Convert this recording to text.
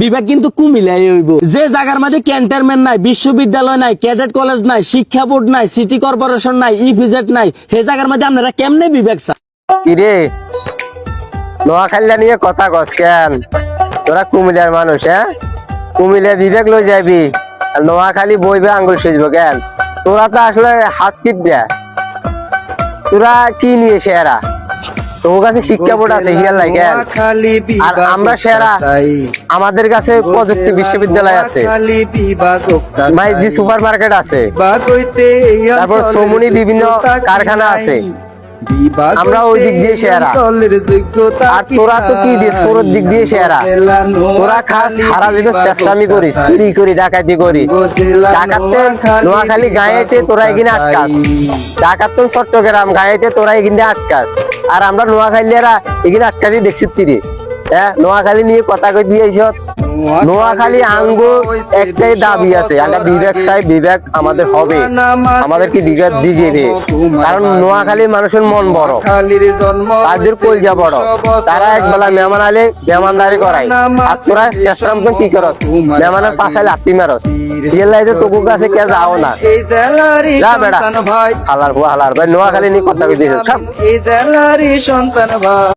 বিভাগ কিন্তু কুমিল্লাই হইব। যে জায়গার মধ্যে ক্যান্টনমেন্ট নাই, বিশ্ববিদ্যালয় নাই, ক্যাডেট কলেজ নাই, শিক্ষা বোর্ড নাই, সিটি কর্পোরেশন নাই, ইপিজেড নাই, সেই জায়গার মধ্যে আপনারা কেমনে বিভাগ চান? কিরে নোয়াখালী নিয়ে কথা কস কেন? তোরা কুমিল্লার মানুষ, হ্যাঁ? কুমিল্লা বিবেক লই যাবি আর নোয়াখালী বইবে আঙ্গুল সুজব কেন? তোরা তো আসলে হাত ফিট দেয়। তোরা কি নিয়ে সেরা? তোর কাছে শিক্ষা বোর্ড আছে হিয়ার লাগে, আর আমরা সেরা আমাদের কাছে প্রযুক্তি বিশ্ববিদ্যালয় আছে, মাইজি সুপার মার্কেট আছে, তারপর সোমনি বিভিন্ন কারখানা আছে। আমরা ওই দিক দিয়ে সেরা, আর তোরা তো কি দিয়ে সোরের দিক দিয়ে সেরা। তোরা খাস সারা জীবন চেষ্টামি করিস, চুরি করি, ডাকাতি করি। ডাকাতে নোয়াখালী গাঁয়েতে তোরা এখানে আটকাস, ডাকাত চট্টগ্রাম গাঁয়েতে তোরা এখানে আটকাস, আর আমরা নোয়াখালীরা এখানে আটকাছি দেখছি তিরি। হ্যাঁ, নোয়াখালী নিয়ে কথা কই দিয়েছ। নোয়াখালী আঙ্গু একটাই দাবি আছে, একটা বিবেক চাই, বিবেক আমাদের হবে, আমাদের কি বিবেক দিবে। কারণ নোয়াখালীর মানুষের মন বড়, তাদের কলজা বড়, তারা একবেলা মেহমান আলে মেহমানদারি করায়। আর তোরা চেষ্টাম তো কি করস, মেহমানের পাশালে আত্মি মারস। রিয়েলাইজে তোকুর কাছে কে যাও না, যা বেড়া হালার ভাই। নোয়াখালী নিয়ে কথা কই দিয়েছ সব।